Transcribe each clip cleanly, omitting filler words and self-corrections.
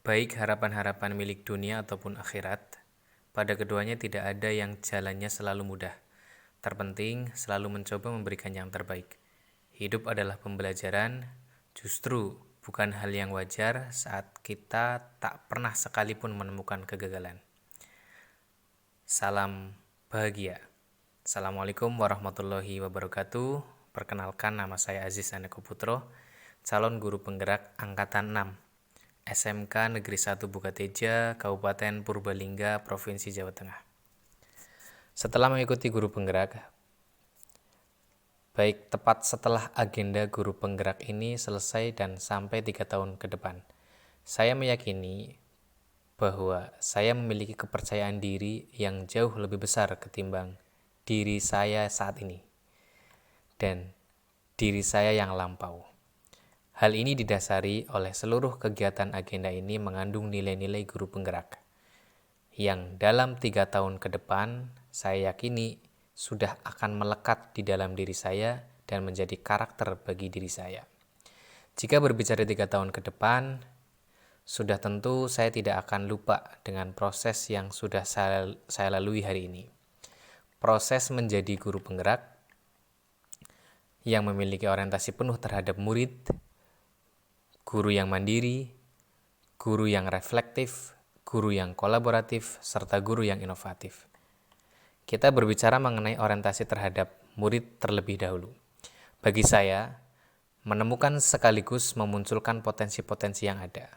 Baik harapan-harapan milik dunia ataupun akhirat, pada keduanya tidak ada yang jalannya selalu mudah. Terpenting selalu mencoba memberikan yang terbaik. Hidup adalah pembelajaran, justru bukan hal yang wajar saat kita tak pernah sekalipun menemukan kegagalan. Salam bahagia. Assalamualaikum warahmatullahi wabarakatuh. Perkenalkan, nama saya Aziz Aneko Putro, calon guru penggerak Angkatan 6, SMK Negeri 1 Bukateja, Kabupaten Purbalingga, Provinsi Jawa Tengah. Setelah mengikuti guru penggerak, baik tepat setelah agenda guru penggerak ini selesai dan sampai 3 tahun ke depan, saya meyakini bahwa saya memiliki kepercayaan diri yang jauh lebih besar ketimbang diri saya saat ini dan diri saya yang lampau. Hal ini didasari oleh seluruh kegiatan agenda ini mengandung nilai-nilai guru penggerak, yang dalam 3 tahun ke depan saya yakini sudah akan melekat di dalam diri saya dan menjadi karakter bagi diri saya. Jika berbicara 3 tahun ke depan, sudah tentu saya tidak akan lupa dengan proses yang sudah saya lalui hari ini. Proses menjadi guru penggerak yang memiliki orientasi penuh terhadap murid, guru yang mandiri, guru yang reflektif, guru yang kolaboratif, serta guru yang inovatif. Kita berbicara mengenai orientasi terhadap murid terlebih dahulu. Bagi saya, menemukan sekaligus memunculkan potensi-potensi yang ada,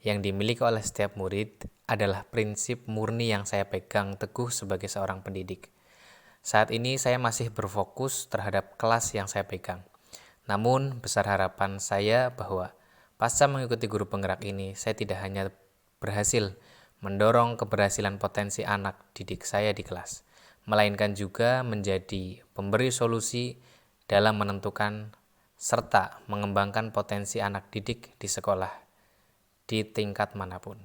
yang dimiliki oleh setiap murid, adalah prinsip murni yang saya pegang teguh sebagai seorang pendidik. Saat ini saya masih berfokus terhadap kelas yang saya pegang. Namun, besar harapan saya bahwa pasca mengikuti guru penggerak ini, saya tidak hanya berhasil mendorong keberhasilan potensi anak didik saya di kelas, melainkan juga menjadi pemberi solusi dalam menentukan serta mengembangkan potensi anak didik di sekolah, di tingkat manapun.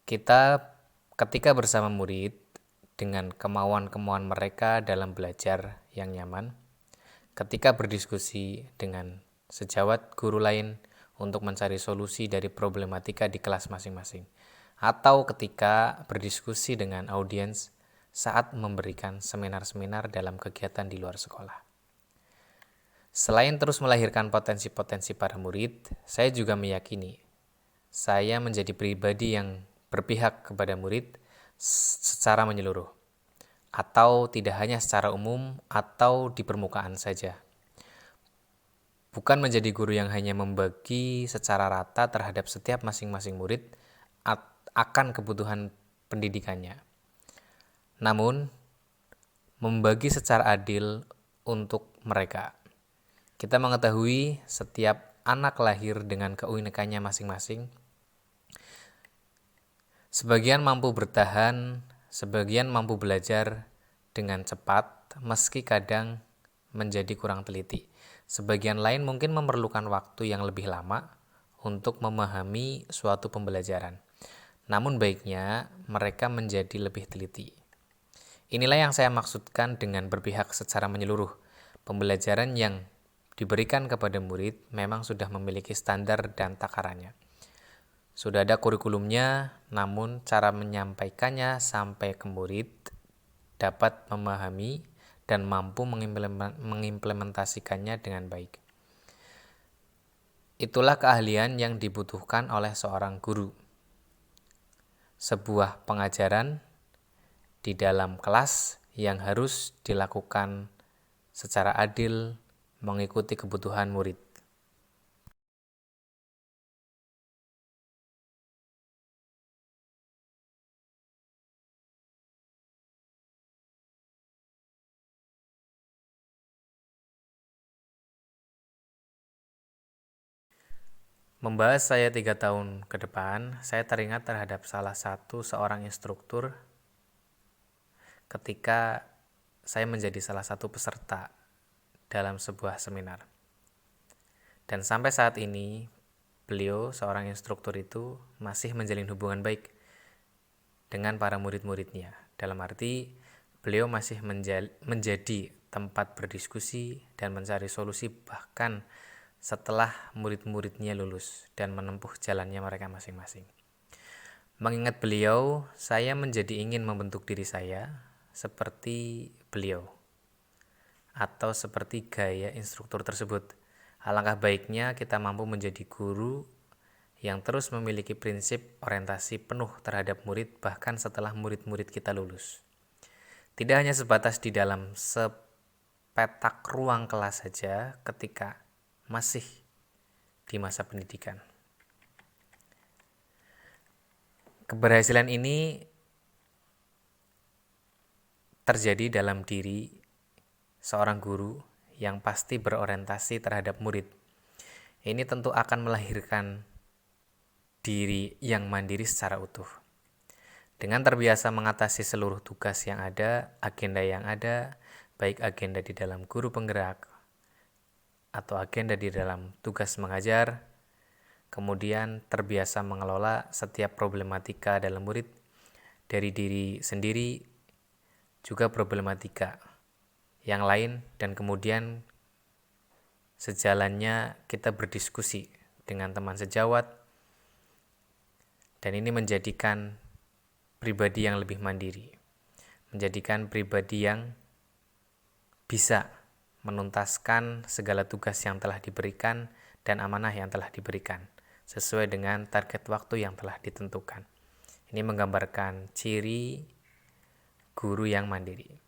Ketika bersama murid, dengan kemauan-kemauan mereka dalam belajar yang nyaman, ketika berdiskusi dengan sejawat guru lain untuk mencari solusi dari problematika di kelas masing-masing, atau ketika berdiskusi dengan audiens saat memberikan seminar-seminar dalam kegiatan di luar sekolah. Selain terus melahirkan potensi-potensi para murid, saya juga meyakini saya menjadi pribadi yang berpihak kepada murid secara menyeluruh, atau tidak hanya secara umum atau di permukaan saja. Bukan menjadi guru yang hanya membagi secara rata terhadap setiap masing-masing murid akan kebutuhan pendidikannya, namun membagi secara adil untuk mereka. Kita mengetahui setiap anak lahir dengan keunikannya masing-masing. Sebagian mampu bertahan, sebagian mampu belajar dengan cepat, meski kadang menjadi kurang teliti. Sebagian lain mungkin memerlukan waktu yang lebih lama untuk memahami suatu pembelajaran. Namun baiknya mereka menjadi lebih teliti. Inilah yang saya maksudkan dengan berpihak secara menyeluruh. Pembelajaran yang diberikan kepada murid memang sudah memiliki standar dan takarannya. Sudah ada kurikulumnya, namun cara menyampaikannya sampai ke murid dapat memahami dan mampu mengimplementasikannya dengan baik. Itulah keahlian yang dibutuhkan oleh seorang guru. Sebuah pengajaran di dalam kelas yang harus dilakukan secara adil mengikuti kebutuhan murid. Membahas saya 3 tahun ke depan, saya teringat terhadap salah satu seorang instruktur ketika saya menjadi salah satu peserta dalam sebuah seminar. Dan sampai saat ini, beliau, seorang instruktur itu, masih menjalin hubungan baik dengan para murid-muridnya. Dalam arti, beliau masih menjadi tempat berdiskusi dan mencari solusi bahkan setelah murid-muridnya lulus dan menempuh jalannya mereka masing-masing. Mengingat beliau, saya menjadi ingin membentuk diri saya seperti beliau atau seperti gaya instruktur tersebut. Alangkah baiknya kita mampu menjadi guru yang terus memiliki prinsip orientasi penuh terhadap murid bahkan setelah murid-murid kita lulus. Tidak hanya sebatas di dalam sepetak ruang kelas saja ketika masih di masa pendidikan. Keberhasilan ini terjadi dalam diri seorang guru yang pasti berorientasi terhadap murid. Ini tentu akan melahirkan diri yang mandiri secara utuh. Dengan terbiasa mengatasi seluruh tugas yang ada, agenda yang ada, baik agenda di dalam guru penggerak atau agenda di dalam tugas mengajar, kemudian terbiasa mengelola setiap problematika dalam murid dari diri sendiri, juga problematika yang lain, dan kemudian sejalannya kita berdiskusi dengan teman sejawat, dan ini menjadikan pribadi yang lebih mandiri, menjadikan pribadi yang bisa menuntaskan segala tugas yang telah diberikan dan amanah yang telah diberikan sesuai dengan target waktu yang telah ditentukan. Ini menggambarkan ciri guru yang mandiri.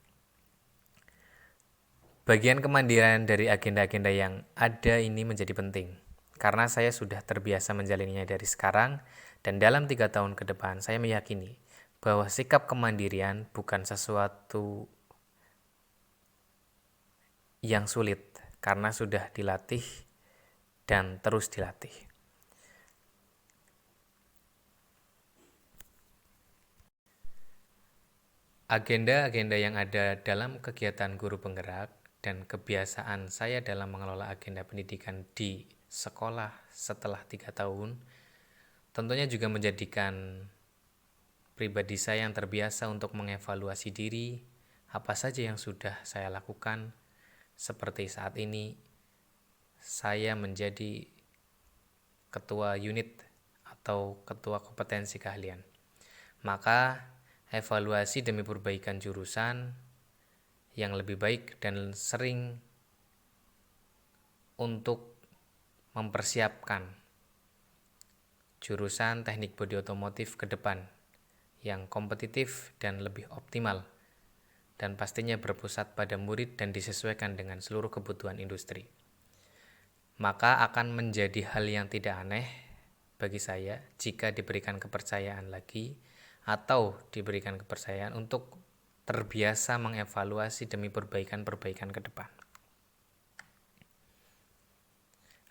Bagian kemandirian dari agenda-agenda yang ada ini menjadi penting, karena saya sudah terbiasa menjalaninya dari sekarang, dan dalam 3 tahun ke depan saya meyakini bahwa sikap kemandirian bukan sesuatu yang sulit, karena sudah dilatih dan terus dilatih. Agenda-agenda yang ada dalam kegiatan guru penggerak dan kebiasaan saya dalam mengelola agenda pendidikan di sekolah setelah 3 tahun tentunya juga menjadikan pribadi saya yang terbiasa untuk mengevaluasi diri, apa saja yang sudah saya lakukan. Seperti saat ini saya menjadi ketua unit atau ketua kompetensi keahlian, maka evaluasi demi perbaikan jurusan yang lebih baik dan sering untuk mempersiapkan jurusan teknik bodi otomotif ke depan yang kompetitif dan lebih optimal, dan pastinya berpusat pada murid dan disesuaikan dengan seluruh kebutuhan industri. Maka akan menjadi hal yang tidak aneh bagi saya jika diberikan kepercayaan lagi atau diberikan kepercayaan untuk terbiasa mengevaluasi demi perbaikan-perbaikan ke depan.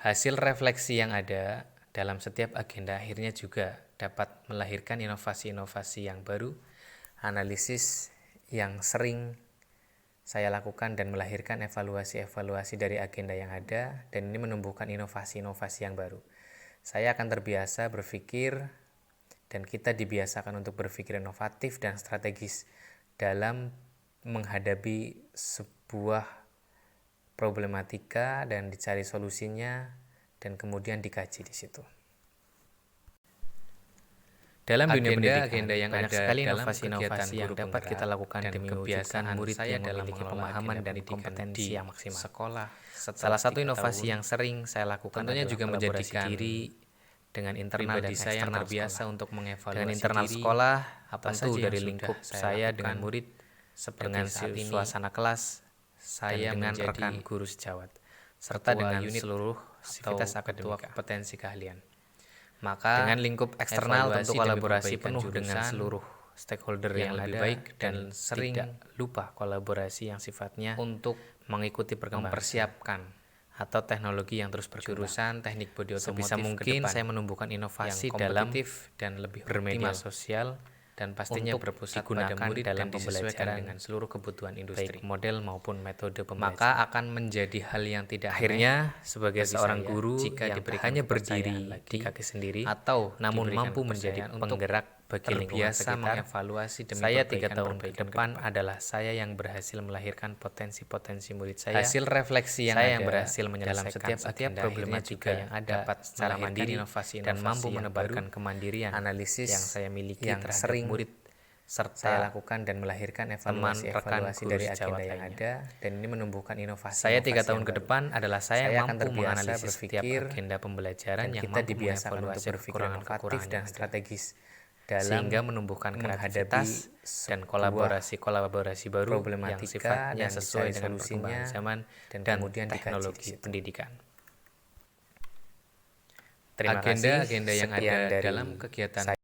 Hasil refleksi yang ada dalam setiap agenda akhirnya juga dapat melahirkan inovasi-inovasi yang baru, analisis yang sering saya lakukan dan melahirkan evaluasi-evaluasi dari agenda yang ada, dan ini menumbuhkan inovasi-inovasi yang baru. Saya akan terbiasa berpikir, dan kita dibiasakan untuk berpikir inovatif dan strategis dalam menghadapi sebuah problematika dan dicari solusinya dan kemudian dikaji di situ. Dalam dunia pendidikan, yang banyak sekali inovasi-inovasi yang dapat kita lakukan demi mewujudkan murid yang memiliki pemahaman dan kompetensi yang maksimal. Salah satu inovasi yang sering saya lakukan tentunya juga menjadikan diri dengan internal dan eksternal biasa untuk mengevaluasi dengan internal diri, sekolah, apa tentu saja dari lingkup saya dengan murid, dengan suasana kelas, saya dengan rekan guru sejawat, serta dengan seluruh sivitas akademika, kompetensi keahlian. Maka dengan lingkup eksternal tentu kolaborasi penuh dengan seluruh stakeholder yang lebih baik, dan sering tidak lupa kolaborasi yang sifatnya untuk mengikuti perkembangan, mempersiapkan atau teknologi yang terus berkembang. Jurusan teknik bodi otomotif sebisa mungkin saya menumbuhkan inovasi yang dalam dan lebih bermedia sosial, dan pastinya berpusat pada murid dalam pembelajaran dengan seluruh kebutuhan industri, baik model maupun metode pembelajaran. Maka akan menjadi hal yang tidak akhirnya sebagai seorang guru jika yang hanya berdiri di kaki sendiri atau namun mampu menjadi penggerak bagi lingkungan sekitar. Mengevaluasi demi saya 3 tahun ke depan adalah saya yang berhasil melahirkan potensi-potensi murid saya. Hasil refleksi yang saya yang berhasil menyelesaikan setiap problematika yang ada dapat secara mandiri inovasi dan mampu menebarkan kemandirian analisis yang saya miliki yang terhadap murid serta saya lakukan dan melahirkan evaluasi dari agenda yang ada, dan ini menumbuhkan inovasi. Saya 3 tahun ke depan adalah saya yang mampu menganalisis setiap agenda pembelajaran yang mampu mengevaluasi kekurangan-kekurangan dan strategis dalam sehingga menumbuhkan kreativitas dan kolaborasi baru yang sifatnya sesuai dengan perkembangan zaman dan teknologi pendidikan. Agenda yang ada dalam kegiatan